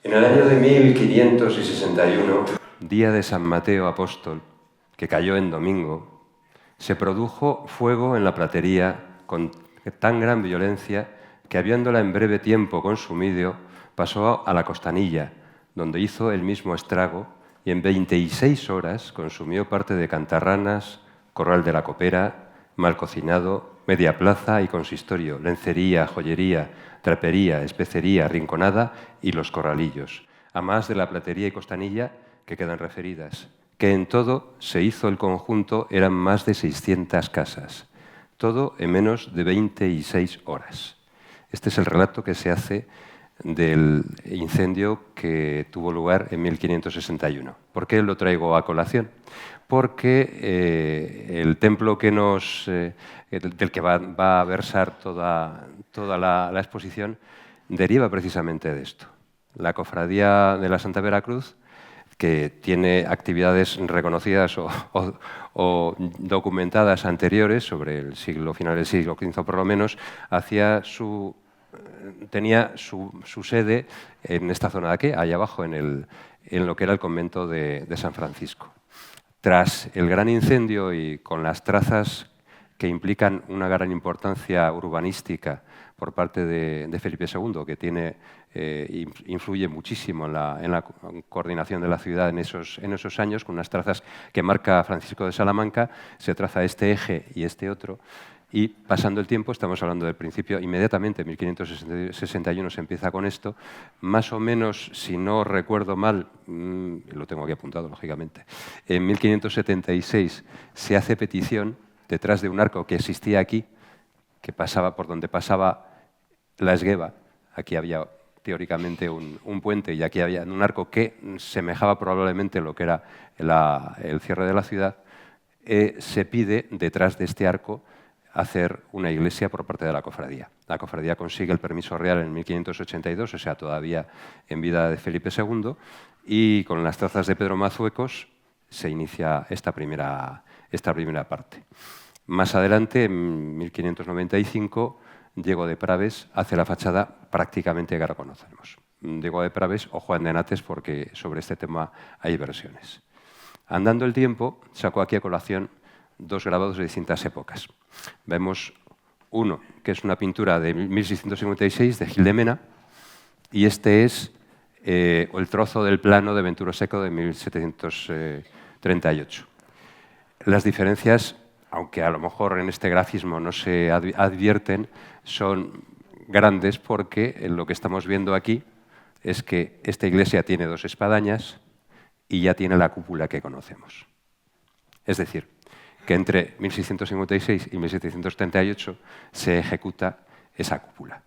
En el año de 1561, día de San Mateo Apóstol, que cayó en domingo, se produjo fuego en la platería con tan gran violencia que, habiéndola en breve tiempo consumido, pasó a la costanilla, donde hizo el mismo estrago, y en 26 horas consumió parte de Cantarranas, Corral de la Copera, Mal Cocinado, Media Plaza y Consistorio, Lencería, Joyería, Trapería, Especería, Rinconada y Los Corralillos, a más de la platería y costanilla que quedan referidas, que en todo se hizo el conjunto, eran más de 600 casas, todo en menos de 26 horas. Este es el relato que se hace del incendio que tuvo lugar en 1561. ¿Por qué lo traigo a colación? Porque el templo que del que va a versar toda la exposición deriva precisamente de esto. La Cofradía de la Santa Veracruz, que tiene actividades reconocidas o documentadas anteriores sobre el final del siglo XV por lo menos, tenía su sede en esta zona de aquí, allá abajo, en lo que era el convento de San Francisco. Tras el gran incendio y con las trazas que implican una gran importancia urbanística por parte de Felipe II, que influye muchísimo en la coordinación de la ciudad en esos años, con unas trazas que marca Francisco de Salamanca, se traza este eje y este otro. Y pasando el tiempo, estamos hablando del principio, inmediatamente, en 1561 se empieza con esto, más o menos, si no recuerdo mal, lo tengo aquí apuntado, lógicamente, en 1576 se hace petición detrás de un arco que existía aquí, que pasaba por donde pasaba la Esgueva. Aquí había teóricamente un puente y aquí había un arco que semejaba probablemente lo que era el cierre de la ciudad. Se pide detrás de este arco hacer una iglesia por parte de la cofradía. La cofradía consigue el permiso real en 1582, o sea, todavía en vida de Felipe II, y con las trazas de Pedro Mazuecos se inicia esta primera parte. Más adelante, en 1595, Diego de Praves hace la fachada prácticamente que ahora conocemos. Diego de Praves o Juan de Nates, porque sobre este tema hay versiones. Andando el tiempo, sacó aquí a colación dos grabados de distintas épocas. Vemos uno, que es una pintura de 1656 de Gil de Mena, y este es el trozo del plano de Venturo Seco de 1738. Las diferencias, aunque a lo mejor en este grafismo no se advierten, son grandes porque lo que estamos viendo aquí es que esta iglesia tiene dos espadañas y ya tiene la cúpula que conocemos. Es decir, que entre 1656 y 1738 se ejecuta esa cúpula.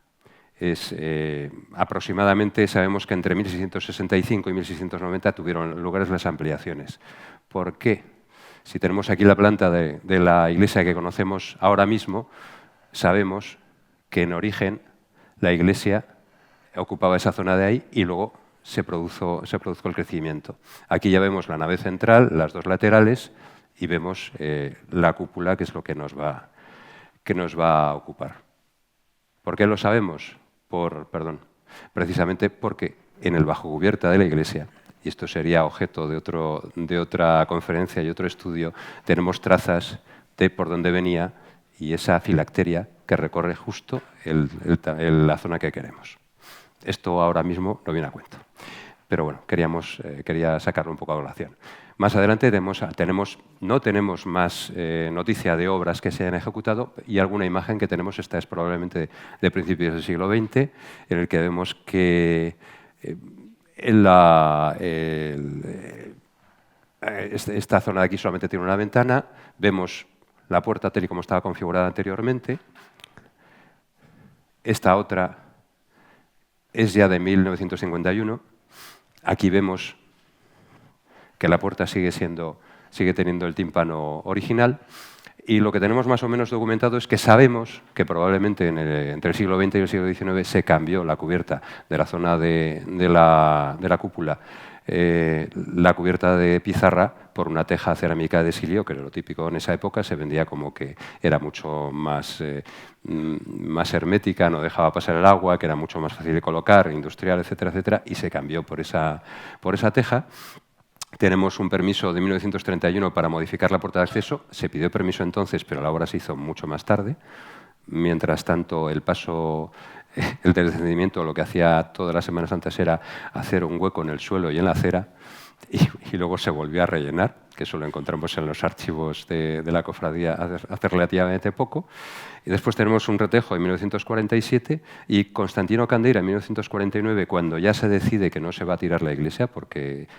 Aproximadamente sabemos que entre 1665 y 1690 tuvieron lugar las ampliaciones. ¿Por qué? Si tenemos aquí la planta de la iglesia que conocemos ahora mismo, sabemos que en origen la iglesia ocupaba esa zona de ahí y luego se produjo el crecimiento. Aquí ya vemos la nave central, las dos laterales, y vemos la cúpula, que es lo que nos va a ocupar. ¿Por qué lo sabemos? Precisamente porque en el bajocubierta de la iglesia, y esto sería objeto de otra conferencia y otro estudio, tenemos trazas de por dónde venía y esa filacteria que recorre justo la zona que queremos. Esto ahora mismo no viene a cuento. Pero bueno, quería sacarlo un poco a colación. Más adelante no tenemos más noticia de obras que se hayan ejecutado, y alguna imagen que tenemos, esta es probablemente de principios del siglo XX, en el que vemos que esta zona de aquí solamente tiene una ventana, vemos la puerta tal y como estaba configurada anteriormente. Esta otra es ya de 1951. Aquí vemos que la puerta sigue teniendo el tímpano original, Y lo que tenemos más o menos documentado es que sabemos que probablemente entre el siglo XX y el siglo XIX se cambió la cubierta de la zona de la cúpula, la cubierta de pizarra, por una teja cerámica de Silio, que era lo típico en esa época. Se vendía como que era mucho más hermética, no dejaba pasar el agua, que era mucho más fácil de colocar, industrial, etcétera, etcétera, y se cambió por esa teja. Tenemos un permiso de 1931 para modificar la puerta de acceso. Se pidió permiso entonces, pero la obra se hizo mucho más tarde. Mientras tanto, el descendimiento, lo que hacía todas las semanas antes era hacer un hueco en el suelo y en la acera, y luego se volvió a rellenar, que eso lo encontramos en los archivos de la cofradía hace relativamente poco. Y después tenemos un retejo en 1947 y Constantino Candeira en 1949, cuando ya se decide que no se va a tirar la iglesia, porque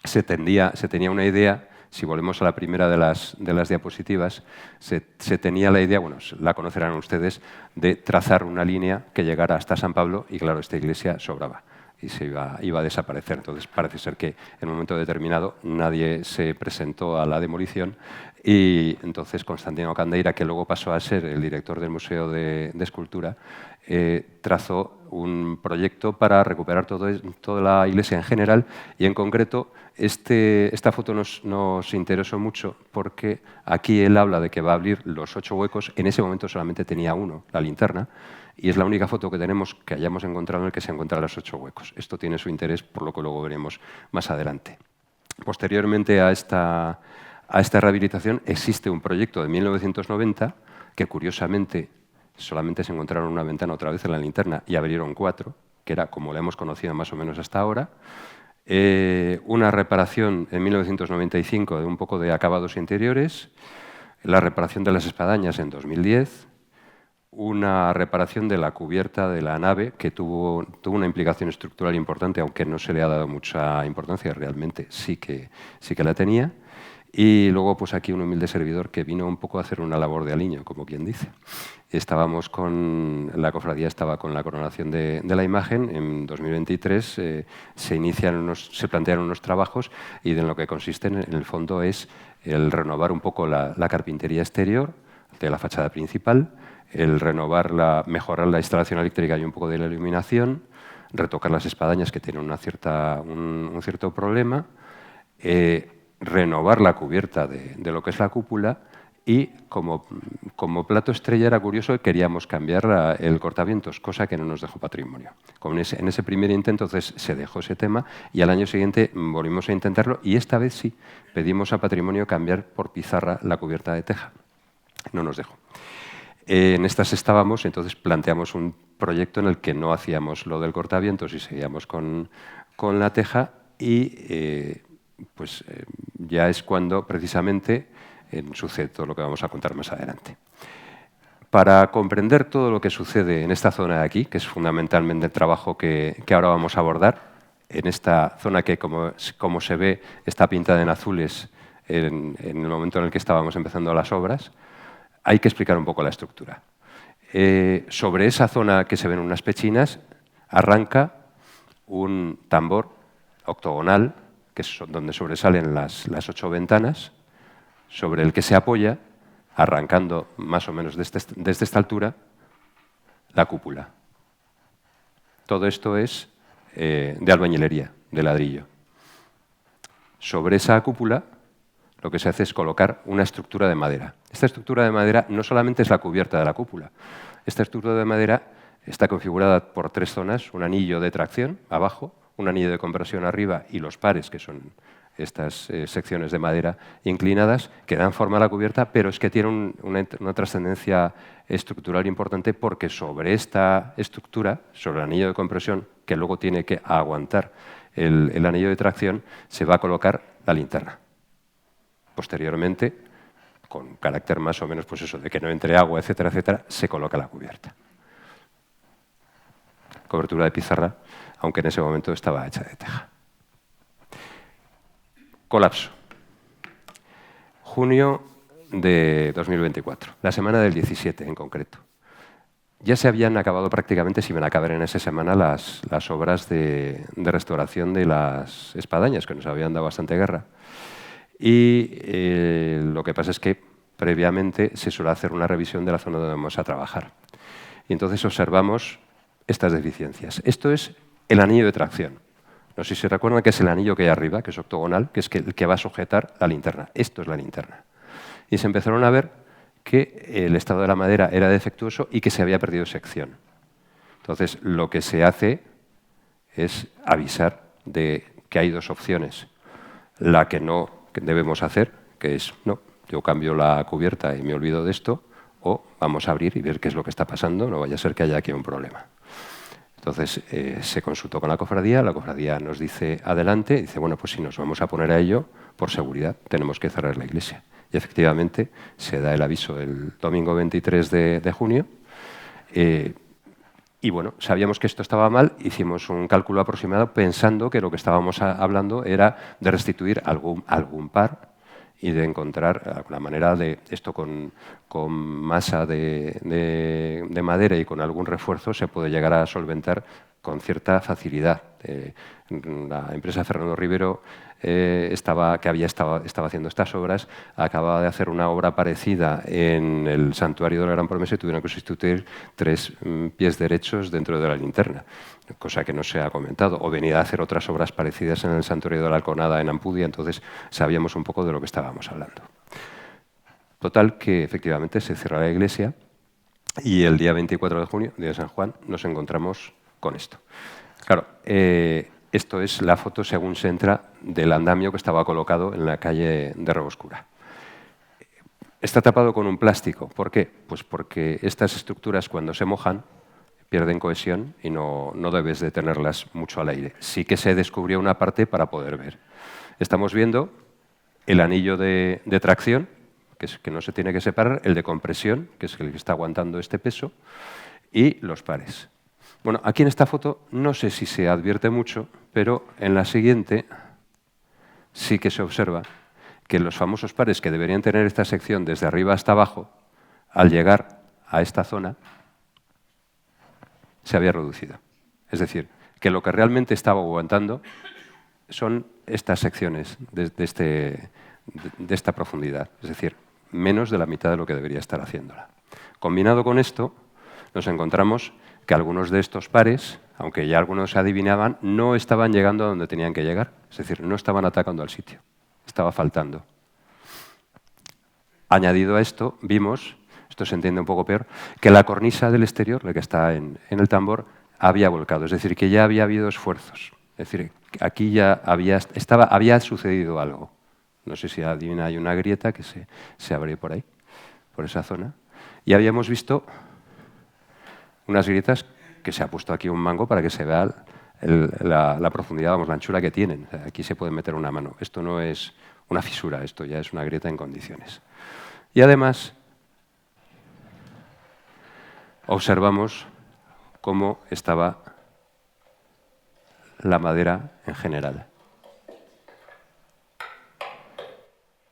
se tenía una idea. Si volvemos a la primera de las diapositivas, se tenía la idea, bueno, la conocerán ustedes, de trazar una línea que llegara hasta San Pablo, y claro, esta iglesia sobraba y se iba a desaparecer. Entonces parece ser que en un momento determinado nadie se presentó a la demolición, y entonces Constantino Candeira, que luego pasó a ser el director del Museo de Escultura, trazó un proyecto para recuperar toda la iglesia en general, y en concreto esta foto nos interesó mucho porque aquí él habla de que va a abrir los 8 huecos. En ese momento solamente tenía uno, la linterna, y es la única foto que tenemos que hayamos encontrado en el que se encuentran los 8 huecos. Esto tiene su interés, por lo que luego veremos más adelante. Posteriormente a esta rehabilitación existe un proyecto de 1990 que, curiosamente, solamente se encontraron una ventana otra vez en la linterna y abrieron 4, que era como la hemos conocido más o menos hasta ahora. Una reparación en 1995 de un poco de acabados interiores, la reparación de las espadañas en 2010, una reparación de la cubierta de la nave que tuvo una implicación estructural importante, aunque no se le ha dado mucha importancia, realmente sí que la tenía. Y luego, pues aquí un humilde servidor que vino un poco a hacer una labor de aliño, como quien dice. La cofradía estaba con la coronación de la imagen. En 2023 se plantearon unos trabajos, y de lo que consisten en el fondo es el renovar un poco la carpintería exterior de la fachada principal, el mejorar la instalación eléctrica y un poco de la iluminación, retocar las espadañas que tienen un cierto problema, renovar la cubierta de lo que es la cúpula, y como plato estrella era curioso que queríamos cambiar el cortavientos, cosa que no nos dejó Patrimonio. En ese primer intento entonces se dejó ese tema, y al año siguiente volvimos a intentarlo, y esta vez sí pedimos a Patrimonio cambiar por pizarra la cubierta de teja. No nos dejó. En estas estábamos, entonces planteamos un proyecto en el que no hacíamos lo del cortavientos y seguíamos con la teja, y ya es cuando precisamente sucede todo lo que vamos a contar más adelante. Para comprender todo lo que sucede en esta zona de aquí, que es fundamentalmente el trabajo que ahora vamos a abordar, en esta zona que, como se ve, está pintada en azules en el momento en el que estábamos empezando las obras, hay que explicar un poco la estructura. Sobre esa zona que se ven unas pechinas, arranca un tambor octogonal, que es donde sobresalen las 8 ventanas, sobre el que se apoya, arrancando más o menos desde esta altura, la cúpula. Todo esto es de albañilería, de ladrillo. Sobre esa cúpula lo que se hace es colocar una estructura de madera. Esta estructura de madera no solamente es la cubierta de la cúpula. Esta estructura de madera está configurada por 3 zonas: un anillo de tracción abajo, un anillo de compresión arriba, y los pares, que son estas secciones de madera inclinadas que dan forma a la cubierta, pero es que tienen una trascendencia estructural importante, porque sobre esta estructura, sobre el anillo de compresión, que luego tiene que aguantar el anillo de tracción, se va a colocar la linterna. Posteriormente, con carácter más o menos pues eso, de que no entre agua, etcétera, etcétera, se coloca la cubierta. Cobertura de pizarra, aunque en ese momento estaba hecha de teja. Colapso. Junio de 2024, la semana del 17 en concreto. Ya se habían acabado prácticamente, se iban a acabar en esa semana las obras de restauración de las espadañas, que nos habían dado bastante guerra. Y lo que pasa es que previamente se suele hacer una revisión de la zona donde vamos a trabajar. Y entonces observamos estas deficiencias. Esto es el anillo de tracción. No sé si se recuerdan que es el anillo que hay arriba, que es octogonal, que es el que va a sujetar la linterna. Esto es la linterna. Y se empezaron a ver que el estado de la madera era defectuoso y que se había perdido sección. Entonces, lo que se hace es avisar de que hay dos opciones. La que no debemos hacer, que es, no, yo cambio la cubierta y me olvido de esto, o vamos a abrir y ver qué es lo que está pasando, no vaya a ser que haya aquí un problema. Entonces, se consultó con la cofradía nos dice adelante, y dice, bueno, pues si nos vamos a poner a ello, por seguridad, tenemos que cerrar la iglesia. Y efectivamente, se da el aviso el domingo 23 de junio, y bueno, sabíamos que esto estaba mal, hicimos un cálculo aproximado pensando que lo que estábamos hablando era de restituir algún par y de encontrar alguna manera de esto con masa de madera y con algún refuerzo se puede llegar a solventar con cierta facilidad. La empresa Fernando Rivero estaba haciendo estas obras, acababa de hacer una obra parecida en el santuario de la Gran Promesa y tuvieron que sustituir 3 pies derechos dentro de la linterna, cosa que no se ha comentado. O venía a hacer otras obras parecidas en el santuario de la Alconada en Ampudia, entonces sabíamos un poco de lo que estábamos hablando. Total, que efectivamente se cierra la iglesia y el día 24 de junio, día de San Juan, nos encontramos con esto. Claro, esto es la foto, según se entra, del andamio que estaba colocado en la calle de Reboscura. Está tapado con un plástico. ¿Por qué? Pues porque estas estructuras, cuando se mojan, pierden cohesión y no debes de tenerlas mucho al aire. Sí que se descubrió una parte para poder ver. Estamos viendo el anillo de tracción, que no se tiene que separar, el de compresión, que es el que está aguantando este peso, y los pares. Bueno, aquí en esta foto no sé si se advierte mucho, pero en la siguiente sí que se observa que los famosos pares que deberían tener esta sección desde arriba hasta abajo, al llegar a esta zona, se había reducido. Es decir, que lo que realmente estaba aguantando son estas secciones de esta profundidad, es decir, menos de la mitad de lo que debería estar haciéndola. Combinado con esto, nos encontramos que algunos de estos pares, aunque ya algunos se adivinaban, no estaban llegando a donde tenían que llegar, es decir, no estaban atacando al sitio, estaba faltando. Añadido a esto, vimos, esto se entiende un poco peor, que la cornisa del exterior, la que está en el tambor, había volcado, es decir, que ya había habido esfuerzos, es decir, aquí ya había sucedido algo. No sé si adivina, hay una grieta que se abre por ahí, por esa zona, y habíamos visto unas grietas que se ha puesto aquí un mango para que se vea la profundidad, vamos, la anchura que tienen. O sea, aquí se puede meter una mano. Esto no es una fisura, esto ya es una grieta en condiciones. Y además, observamos cómo estaba la madera en general.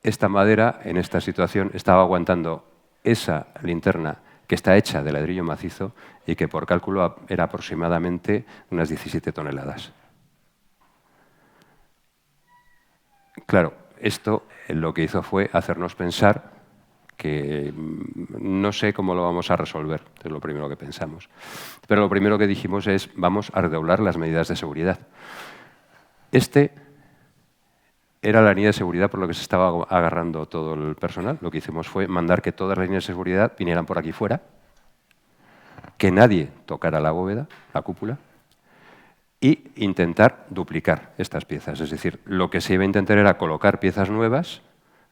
Esta madera, en esta situación, estaba aguantando esa linterna que está hecha de ladrillo macizo y que por cálculo era aproximadamente unas 17 toneladas. Claro, esto lo que hizo fue hacernos pensar que no sé cómo lo vamos a resolver, es lo primero que pensamos. Pero lo primero que dijimos es, vamos a redoblar las medidas de seguridad. Este era la línea de seguridad por lo que se estaba agarrando todo el personal. Lo que hicimos fue mandar que todas las líneas de seguridad vinieran por aquí fuera, que nadie tocara la bóveda, la cúpula, y intentar duplicar estas piezas. Es decir, lo que se iba a intentar era colocar piezas nuevas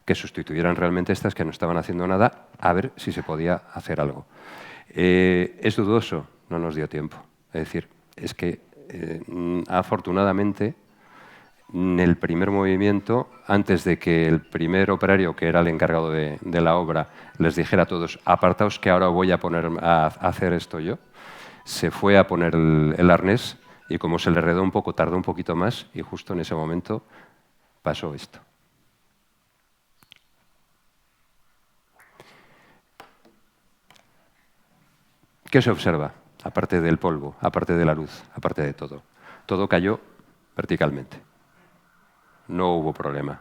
que sustituyeran realmente estas que no estaban haciendo nada, a ver si se podía hacer algo. Es dudoso, no nos dio tiempo. Es decir, es que afortunadamente en el primer movimiento, antes de que el primer operario, que era el encargado de la obra, les dijera a todos, apartaos que ahora voy a hacer esto yo, se fue a poner el arnés y como se le enredó un poco, tardó un poquito más y justo en ese momento pasó esto. ¿Qué se observa? Aparte del polvo, aparte de la luz, aparte de todo. Todo cayó verticalmente. No hubo problema.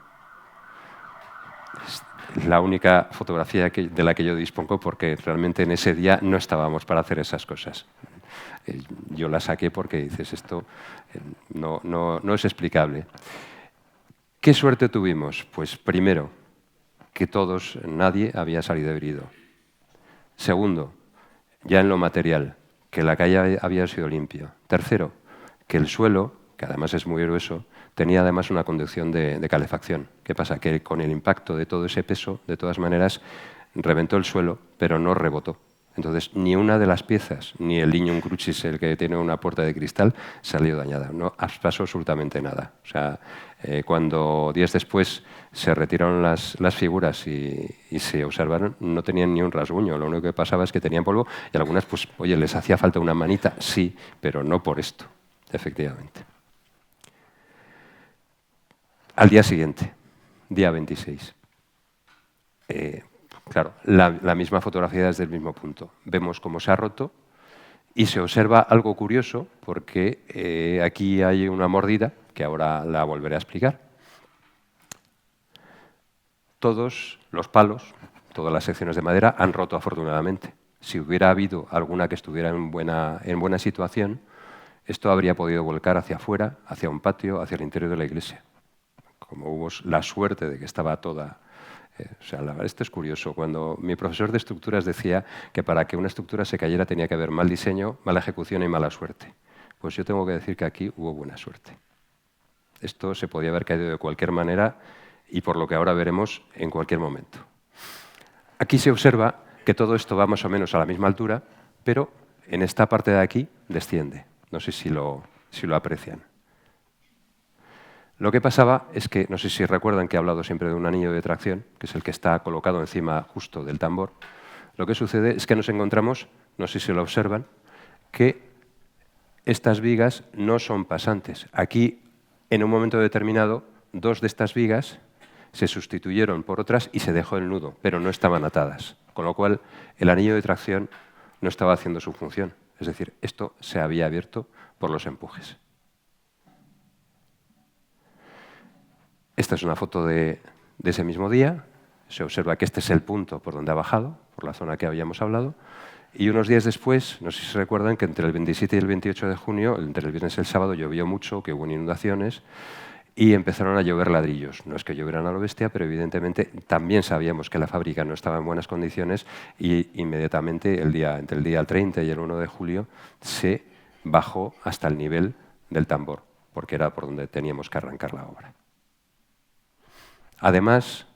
la única fotografía de la que yo dispongo, porque realmente en ese día no estábamos para hacer esas cosas. Yo la saqué porque dices, esto no es explicable. ¿Qué suerte tuvimos? Pues primero, que nadie había salido herido. Segundo, ya en lo material, que la calle había sido limpia. Tercero, que el suelo, que además es muy grueso, tenía además una conducción de calefacción. ¿Qué pasa? Que con el impacto de todo ese peso, de todas maneras, reventó el suelo, pero no rebotó. Entonces, ni una de las piezas, ni el Lignum Crucis, el que tiene una puerta de cristal, salió dañada. No pasó absolutamente nada. O sea, cuando días después se retiraron las figuras y se observaron, no tenían ni un rasguño. Lo único que pasaba es que tenían polvo y algunas, pues, oye, les hacía falta una manita, sí, pero no por esto, efectivamente. Al día siguiente, día 26. Claro, la misma fotografía desde el mismo punto. Vemos cómo se ha roto y se observa algo curioso porque aquí hay una mordida, que ahora la volveré a explicar. Todos los palos, todas las secciones de madera han roto afortunadamente. Si hubiera habido alguna que estuviera en buena situación, esto habría podido volcar hacia afuera, hacia un patio, hacia el interior de la iglesia. Como hubo la suerte de que estaba toda... o sea, esto es curioso. Cuando mi profesor de estructuras decía que para que una estructura se cayera tenía que haber mal diseño, mala ejecución y mala suerte. Pues yo tengo que decir que aquí hubo buena suerte. Esto se podía haber caído de cualquier manera y, por lo que ahora veremos, en cualquier momento. Aquí se observa que todo esto va más o menos a la misma altura, pero en esta parte de aquí desciende. No sé si lo aprecian. Lo que pasaba es que, no sé si recuerdan que he hablado siempre de un anillo de tracción, que es el que está colocado encima justo del tambor. Lo que sucede es que nos encontramos, no sé si lo observan, que estas vigas no son pasantes. Aquí, en un momento determinado, dos de estas vigas se sustituyeron por otras y se dejó el nudo, pero no estaban atadas. Con lo cual, el anillo de tracción no estaba haciendo su función. Es decir, esto se había abierto por los empujes. Esta es una foto de ese mismo día. Se observa que este es el punto por donde ha bajado, por la zona que habíamos hablado. Y unos días después, no sé si se recuerdan, que entre el 27 y el 28 de junio, entre el viernes y el sábado, llovió mucho, que hubo inundaciones y empezaron a llover ladrillos. No es que llovieran a lo bestia, pero evidentemente también sabíamos que la fábrica no estaba en buenas condiciones y inmediatamente, entre el día 30 y el 1 de julio, se bajó hasta el nivel del tambor, porque era por donde teníamos que arrancar la obra. Además,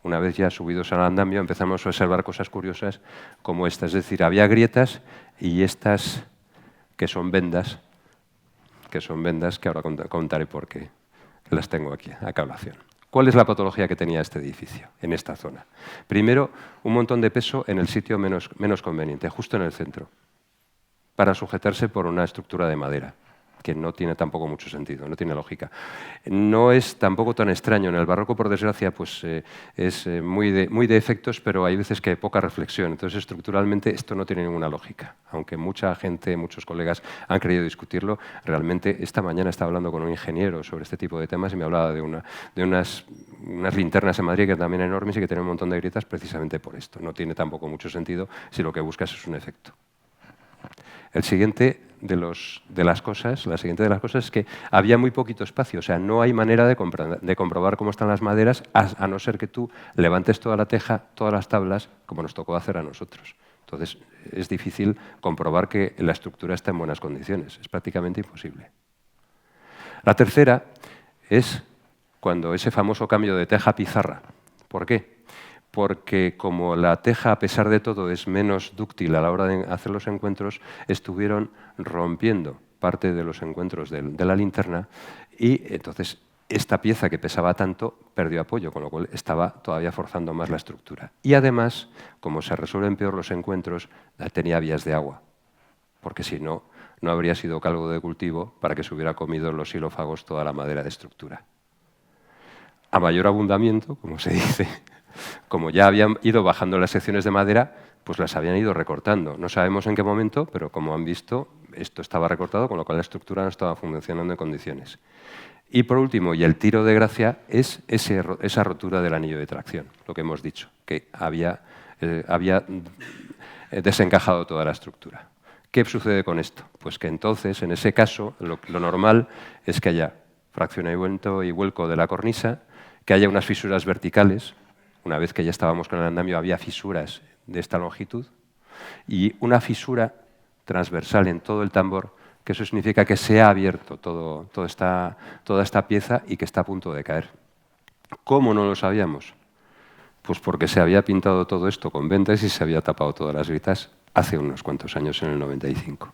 una vez ya subidos al andamio, empezamos a observar cosas curiosas como esta. Es decir, había grietas y estas que son vendas, que ahora contaré por qué las tengo aquí a colación. ¿Cuál es la patología que tenía este edificio en esta zona? Primero, un montón de peso en el sitio menos conveniente, justo en el centro, para sujetarse por una estructura de madera, que no tiene tampoco mucho sentido, no tiene lógica. No es tampoco tan extraño. En el barroco, por desgracia, pues, es muy de efectos, pero hay veces que hay poca reflexión. Entonces, estructuralmente, esto no tiene ninguna lógica. Aunque mucha gente, muchos colegas han querido discutirlo, realmente esta mañana estaba hablando con un ingeniero sobre este tipo de temas y me hablaba de unas linternas en Madrid que también enormes y que tienen un montón de grietas precisamente por esto. No tiene tampoco mucho sentido si lo que buscas es un efecto. La siguiente de las cosas es que había muy poquito espacio, o sea, no hay manera de comprobar cómo están las maderas a no ser que tú levantes toda la teja, todas las tablas, como nos tocó hacer a nosotros. Entonces, es difícil comprobar que la estructura está en buenas condiciones, es prácticamente imposible. La tercera es cuando ese famoso cambio de teja a pizarra. ¿Por qué? Porque como la teja, a pesar de todo, es menos dúctil a la hora de hacer los encuentros, estuvieron rompiendo parte de los encuentros de la linterna y entonces esta pieza que pesaba tanto perdió apoyo, con lo cual estaba todavía forzando más la estructura. Y además, como se resuelven peor los encuentros, tenía vías de agua, porque si no, no habría sido caldo de cultivo para que se hubiera comido los xilófagos toda la madera de estructura. A mayor abundamiento, como se dice, como ya habían ido bajando las secciones de madera, pues las habían ido recortando. No sabemos en qué momento, pero como han visto, esto estaba recortado, con lo cual la estructura no estaba funcionando en condiciones. Y por último, y el tiro de gracia, es esa rotura del anillo de tracción, lo que hemos dicho, que había desencajado toda la estructura. ¿Qué sucede con esto? Pues que entonces, en ese caso, lo normal es que haya fraccionamiento y vuelco de la cornisa, que haya unas fisuras verticales. Una vez que ya estábamos con el andamio, había fisuras de esta longitud y una fisura transversal en todo el tambor, que eso significa que se ha abierto toda esta pieza y que está a punto de caer. ¿Cómo no lo sabíamos? Pues porque se había pintado todo esto con ventas y se había tapado todas las grietas hace unos cuantos años, en el 95.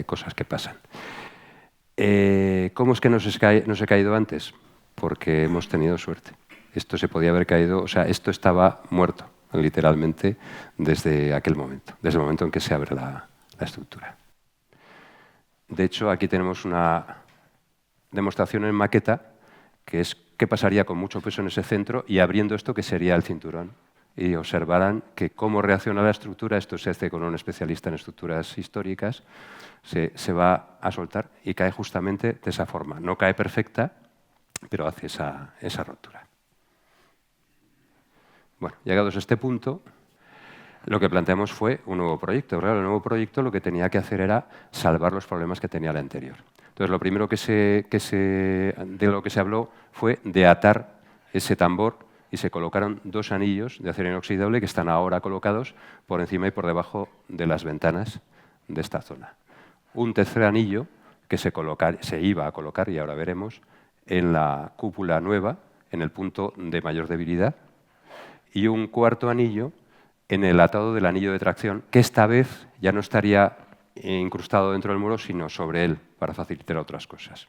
Cosas que pasan. ¿Cómo es que no se ha caído antes? Porque hemos tenido suerte. Esto se podía haber caído, o sea, esto estaba muerto, literalmente, desde aquel momento, desde el momento en que se abre la estructura. De hecho, aquí tenemos una demostración en maqueta, que es qué pasaría con mucho peso en ese centro y abriendo esto, que sería el cinturón. Y observarán que cómo reacciona la estructura, esto se hace con un especialista en estructuras históricas, se va a soltar y cae justamente de esa forma. No cae perfecta, pero hace esa rotura. Bueno, llegados a este punto, lo que planteamos fue un nuevo proyecto. Claro, el nuevo proyecto lo que tenía que hacer era salvar los problemas que tenía el anterior. Entonces, lo primero de lo que se habló fue de atar ese tambor y se colocaron 2 anillos de acero inoxidable que están ahora colocados por encima y por debajo de las ventanas de esta zona. Un tercer anillo que se iba a colocar, y ahora veremos, en la cúpula nueva, en el punto de mayor debilidad, y un cuarto anillo en el atado del anillo de tracción, que esta vez ya no estaría incrustado dentro del muro, sino sobre él, para facilitar otras cosas.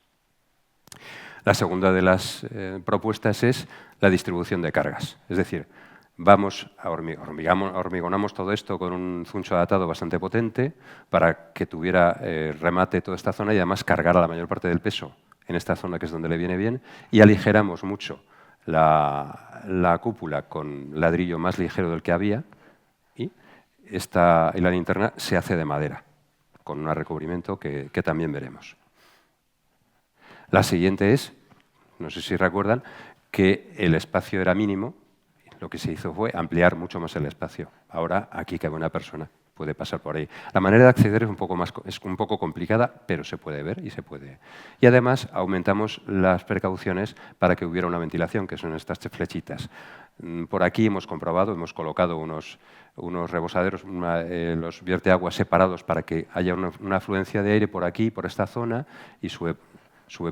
La segunda de las propuestas es la distribución de cargas. Es decir, hormigonamos todo esto con un zuncho de atado bastante potente para que tuviera remate toda esta zona y además cargara la mayor parte del peso en esta zona, que es donde le viene bien, y aligeramos mucho la cúpula con ladrillo más ligero del que había, y la linterna se hace de madera, con un recubrimiento que también veremos. La siguiente es, no sé si recuerdan, que el espacio era mínimo. Lo que se hizo fue ampliar mucho más el espacio. Ahora aquí cabe una persona, puede pasar por ahí. La manera de acceder es un poco complicada, pero se puede ver y se puede. Y además aumentamos las precauciones para que hubiera una ventilación, que son estas flechitas. Por aquí hemos comprobado, hemos colocado unos rebosaderos, los vierteaguas separados para que haya una afluencia de aire por aquí, por esta zona, y sube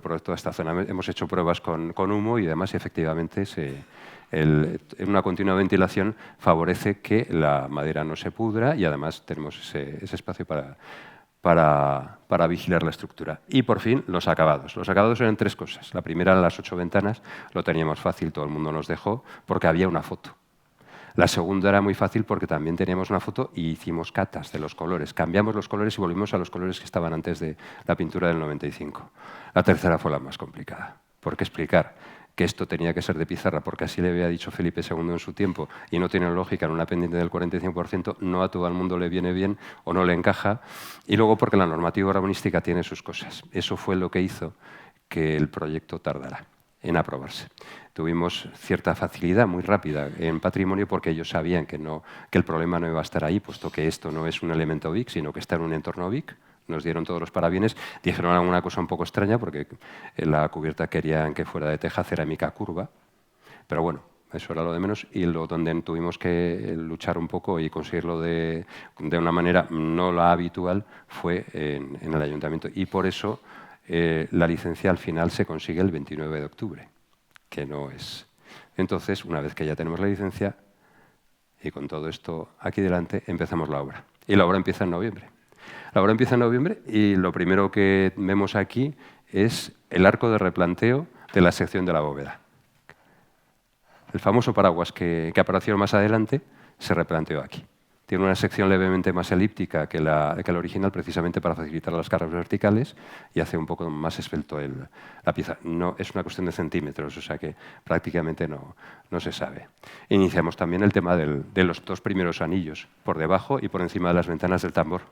por toda esta zona. Hemos hecho pruebas con humo y además efectivamente una continua ventilación favorece que la madera no se pudra y además tenemos ese espacio para vigilar la estructura. Y por fin, los acabados. Los acabados eran 3 cosas. La primera eran las 8 ventanas, lo teníamos fácil, todo el mundo nos dejó, porque había una foto. La segunda era muy fácil porque también teníamos una foto y hicimos catas de los colores. Cambiamos los colores y volvimos a los colores que estaban antes de la pintura del 95. La tercera fue la más complicada, porque explicar que esto tenía que ser de pizarra, porque así le había dicho Felipe II en su tiempo, y no tiene lógica en una pendiente del 45%, no a todo el mundo le viene bien o no le encaja, y luego porque la normativa urbanística tiene sus cosas. Eso fue lo que hizo que el proyecto tardara en aprobarse. Tuvimos cierta facilidad muy rápida en patrimonio porque ellos sabían que el problema no iba a estar ahí, puesto que esto no es un elemento BIC, sino que está en un entorno BIC. Nos dieron todos los parabienes, dijeron alguna cosa un poco extraña porque en la cubierta querían que fuera de teja cerámica curva, pero bueno, eso era lo de menos, y donde tuvimos que luchar un poco y conseguirlo de una manera no la habitual fue en el ayuntamiento, y por eso la licencia al final se consigue el 29 de octubre, que no es. Entonces, una vez que ya tenemos la licencia, y con todo esto aquí delante, empezamos la obra. Y la obra empieza en noviembre. La obra empieza en noviembre y lo primero que vemos aquí es el arco de replanteo de la sección de la bóveda. El famoso paraguas que apareció más adelante se replanteó aquí. Tiene una sección levemente más elíptica que la original, precisamente para facilitar las cargas verticales, y hace un poco más esbelto la pieza. No, es una cuestión de centímetros, o sea que prácticamente no se sabe. Iniciamos también el tema de los 2 primeros anillos, por debajo y por encima de las ventanas del tambor.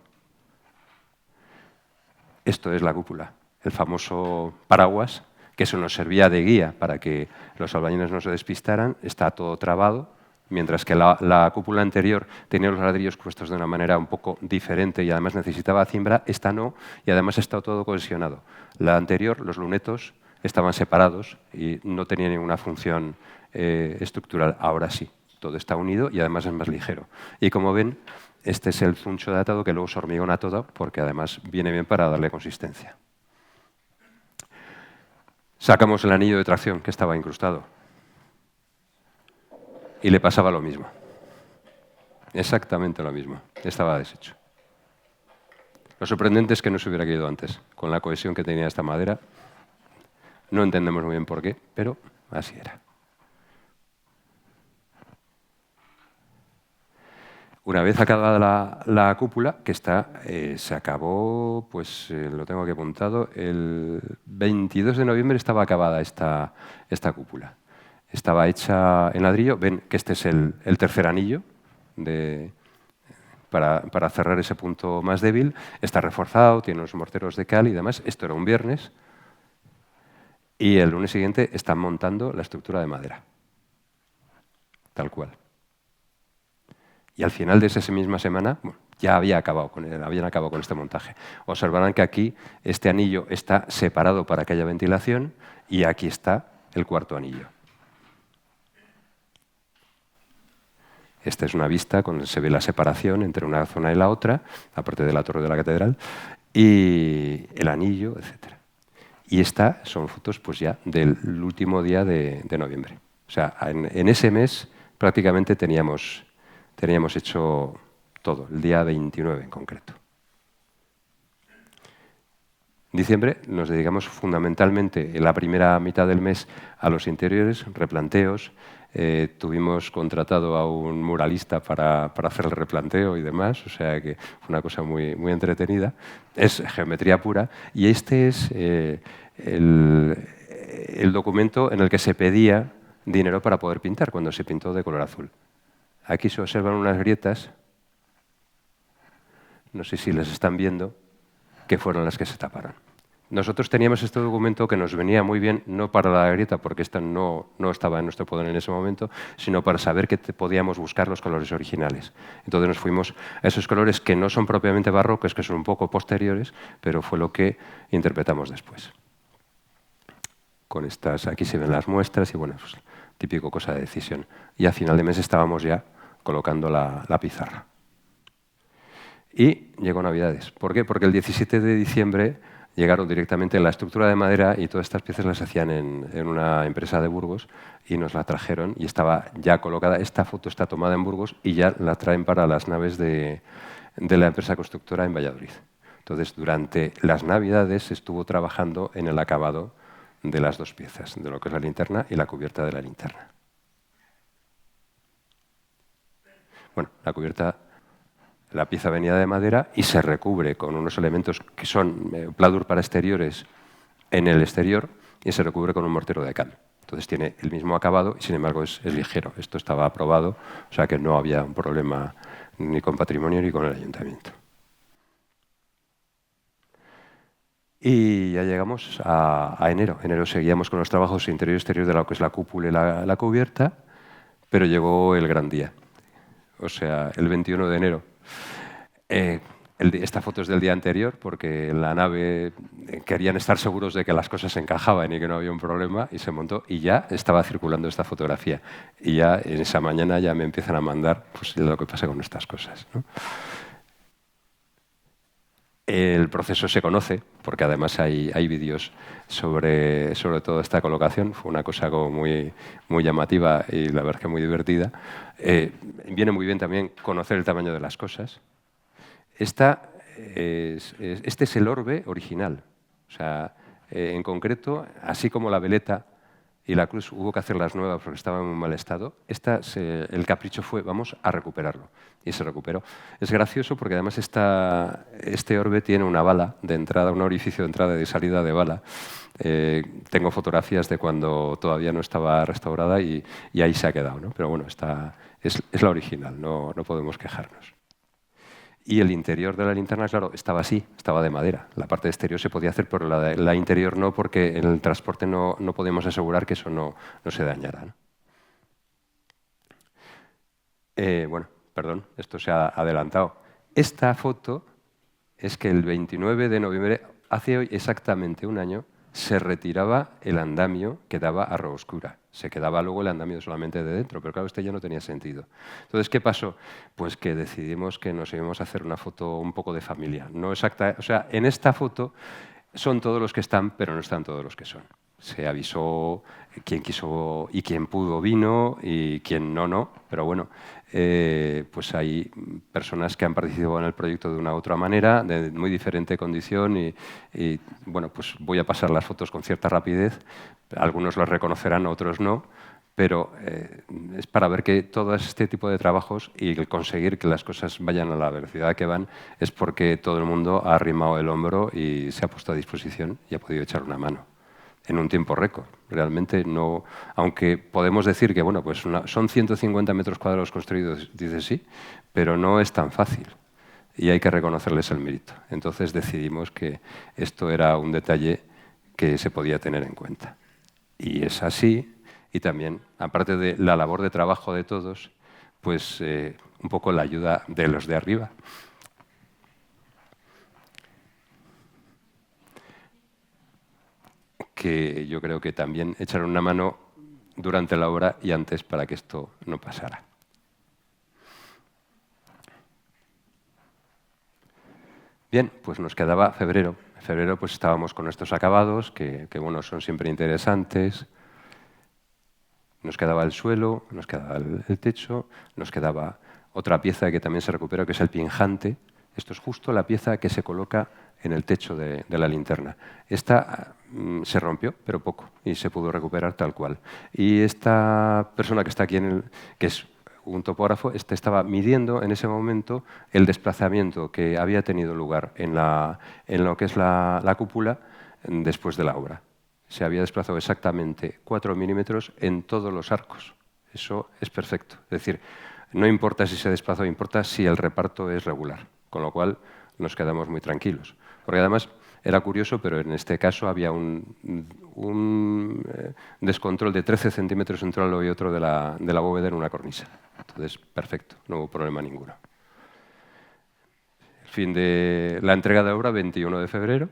Esto es la cúpula, el famoso paraguas que eso nos servía de guía para que los albañiles no se despistaran, está todo trabado, mientras que la cúpula anterior tenía los ladrillos puestos de una manera un poco diferente y además necesitaba cimbra, esta no, y además está todo cohesionado. La anterior, los lunetos, estaban separados y no tenía ninguna función estructural. Ahora sí, todo está unido y además es más ligero. Y como ven, este es el zuncho de atado que luego se hormigona todo porque además viene bien para darle consistencia. Sacamos el anillo de tracción que estaba incrustado y le pasaba lo mismo. Exactamente lo mismo. Estaba deshecho. Lo sorprendente es que no se hubiera caído antes. Con la cohesión que tenía esta madera, no entendemos muy bien por qué, pero así era. Una vez acabada la cúpula, que se acabó, pues lo tengo aquí apuntado, el 22 de noviembre estaba acabada esta cúpula. Estaba hecha en ladrillo. Ven que este es el tercer anillo para cerrar ese punto más débil. Está reforzado, tiene unos morteros de cal y demás. Esto era un viernes. Y el lunes siguiente están montando la estructura de madera. Tal cual. Y al final de esa misma semana ya habían acabado con este montaje. Observarán que aquí este anillo está separado para que haya ventilación y aquí está el cuarto anillo. Esta es una vista donde se ve la separación entre una zona y la otra, aparte de la torre de la catedral, y el anillo, etc. Y estas son fotos pues ya del último día de noviembre. O sea, en ese mes prácticamente teníamos hecho todo, el día 29 en concreto. En diciembre nos dedicamos fundamentalmente en la primera mitad del mes a los interiores, replanteos. Tuvimos contratado a un muralista para hacer el replanteo y demás, o sea que fue una cosa muy, muy entretenida. Es geometría pura y este es el documento en el que se pedía dinero para poder pintar cuando se pintó de color azul. Aquí se observan unas grietas, no sé si las están viendo, que fueron las que se taparon. Nosotros teníamos este documento que nos venía muy bien, no para la grieta, porque esta no estaba en nuestro poder en ese momento, sino para saber que podíamos buscar los colores originales. Entonces nos fuimos a esos colores que no son propiamente barrocos, que son un poco posteriores, pero fue lo que interpretamos después. Con estas, aquí se ven las muestras y bueno, pues, típico cosa de decisión. Y a final de mes estábamos ya colocando la pizarra. Y llegó Navidades. ¿Por qué? Porque el 17 de diciembre llegaron directamente la estructura de madera y todas estas piezas las hacían en una empresa de Burgos y nos la trajeron y estaba ya colocada. Esta foto está tomada en Burgos y ya la traen para las naves de la empresa constructora en Valladolid. Entonces, durante las Navidades se estuvo trabajando en el acabado de las dos piezas, de lo que es la linterna y la cubierta de la linterna. Bueno, la cubierta, la pieza venía de madera y se recubre con unos elementos que son pladur para exteriores en el exterior y se recubre con un mortero de cal. Entonces tiene el mismo acabado y sin embargo es ligero. Esto estaba aprobado, o sea que no había un problema ni con patrimonio ni con el ayuntamiento. Y ya llegamos a enero. En enero seguíamos con los trabajos interior y exterior de lo que es la cúpula y la cubierta, pero llegó el gran día. O sea, el 21 de enero. Esta foto es del día anterior porque en la nave querían estar seguros de que las cosas se encajaban y que no había un problema y se montó y ya estaba circulando esta fotografía. Y ya en esa mañana ya me empiezan a mandar pues, lo que pasa con estas cosas, ¿no? El proceso se conoce, porque además hay vídeos sobre toda esta colocación. Fue una cosa como muy, muy llamativa y la verdad que muy divertida. Viene muy bien también conocer el tamaño de las cosas. Este es el orbe original. O sea, en concreto, así como la veleta y la cruz hubo que hacerlas nuevas porque estaban en un mal estado, el capricho fue, vamos a recuperarlo. Y se recuperó. Es gracioso porque además este orbe tiene una bala de entrada, un orificio de entrada y de salida de bala. Tengo fotografías de cuando todavía no estaba restaurada y ahí se ha quedado, ¿no? Pero bueno, es la original, no podemos quejarnos. Y el interior de la linterna, claro, estaba así, estaba de madera. La parte exterior se podía hacer, pero la interior no, porque en el transporte no podíamos asegurar que eso no se dañara, ¿no? Bueno, perdón, esto se ha adelantado. Esta foto es que el 29 de noviembre, hace hoy exactamente un año, se retiraba el andamio que daba a Roboscura. Se quedaba luego el andamio solamente de dentro, pero claro, este ya no tenía sentido. Entonces, ¿qué pasó? Pues que decidimos que nos íbamos a hacer una foto un poco de familia. No exacta, o sea, en esta foto son todos los que están, pero no están todos los que son. Se avisó quien quiso y quien pudo vino y quien no. Pero bueno, pues hay personas que han participado en el proyecto de una u otra manera, de muy diferente condición y bueno, pues voy a pasar las fotos con cierta rapidez. Algunos las reconocerán, otros no. Pero es para ver que todo este tipo de trabajos y el conseguir que las cosas vayan a la velocidad que van es porque todo el mundo ha arrimado el hombro y se ha puesto a disposición y ha podido echar una mano en un tiempo récord. Realmente no, aunque podemos decir que bueno, pues son 150 metros cuadrados construidos, dice sí, pero no es tan fácil y hay que reconocerles el mérito. Entonces decidimos que esto era un detalle que se podía tener en cuenta. Y es así. Y también, aparte de la labor de trabajo de todos, pues un poco la ayuda de los de arriba. Que yo creo que también echaron una mano durante la obra y antes para que esto no pasara. Bien, pues nos quedaba febrero. En febrero pues estábamos con estos acabados, que bueno, son siempre interesantes. Nos quedaba el suelo, nos quedaba el techo, nos quedaba otra pieza que también se recupera, que es el pinjante. Esto es justo la pieza que se coloca en el techo de la linterna. Esta se rompió, pero poco, y se pudo recuperar tal cual. Y esta persona que está aquí, que es un topógrafo, estaba midiendo en ese momento el desplazamiento que había tenido lugar en lo que es la cúpula después de la obra. Se había desplazado exactamente 4 milímetros en todos los arcos. Eso es perfecto. Es decir, no importa si se desplazó, importa si el reparto es regular. Con lo cual nos quedamos muy tranquilos. Porque además era curioso, pero en este caso había un descontrol de 13 centímetros entre un lado y otro de la bóveda en una cornisa. Entonces, perfecto, no hubo problema ninguno. El fin de la entrega de obra, 21 de febrero.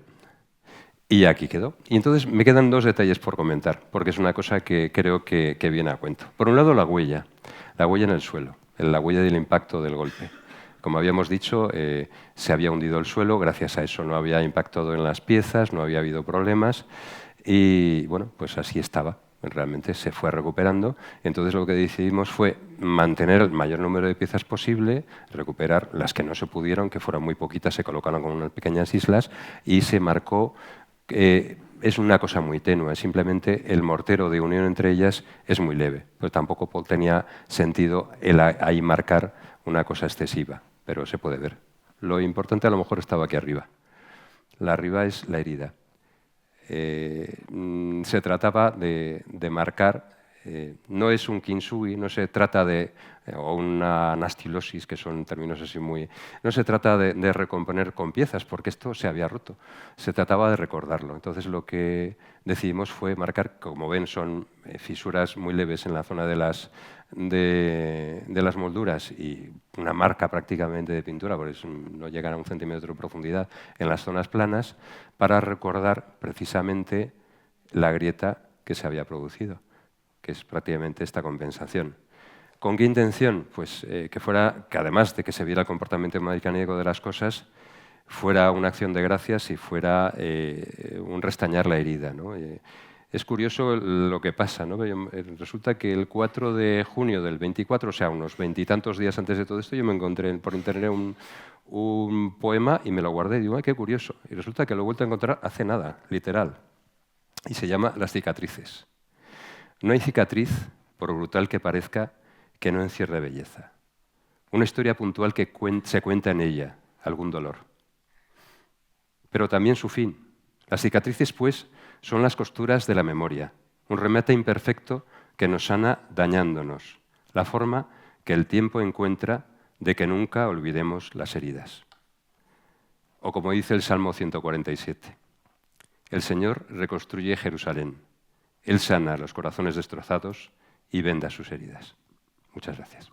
Y aquí quedó. Y entonces me quedan 2 detalles por comentar, porque es una cosa que creo que viene a cuento. Por un lado, la huella en el suelo, la huella del impacto del golpe. Como habíamos dicho, se había hundido el suelo, gracias a eso no había impactado en las piezas, no había habido problemas y bueno, pues así estaba. Realmente se fue recuperando. Entonces lo que decidimos fue mantener el mayor número de piezas posible, recuperar las que no se pudieron, que fueron muy poquitas, se colocaron como unas pequeñas islas y se marcó. Es una cosa muy tenue, simplemente el mortero de unión entre ellas es muy leve, pero tampoco tenía sentido ahí marcar una cosa excesiva, pero se puede ver. Lo importante a lo mejor estaba aquí arriba. La arriba es la herida. Se trataba de marcar, no es un kintsugi, no se trata o una anastilosis, que son términos así muy... No se trata de recomponer con piezas, porque esto se había roto. Se trataba de recordarlo. Entonces lo que decidimos fue marcar, como ven, son fisuras muy leves en la zona de las molduras y una marca prácticamente de pintura, porque no llegan a 1 centímetro de profundidad en las zonas planas, para recordar precisamente la grieta que se había producido, que es prácticamente esta compensación. ¿Con qué intención? Pues que además de que se viera el comportamiento mecánico de las cosas, fuera una acción de gracias y fuera un restañar la herida, ¿no? Es curioso lo que pasa, ¿no? Resulta que el 4 de junio del 24, o sea, unos 20 y tantos días antes de todo esto, yo me encontré por internet un poema y me lo guardé y digo, ¡ay, qué curioso! Y resulta que lo he vuelto a encontrar hace nada, literal. Y se llama Las cicatrices. No hay cicatriz, por brutal que parezca, que no encierre belleza. Una historia puntual que se cuenta en ella, algún dolor. Pero también su fin. Las cicatrices, pues, son las costuras de la memoria, un remate imperfecto que nos sana dañándonos, la forma que el tiempo encuentra de que nunca olvidemos las heridas. O como dice el Salmo 147, el Señor reconstruye Jerusalén, Él sana los corazones destrozados y venda sus heridas. Muchas gracias.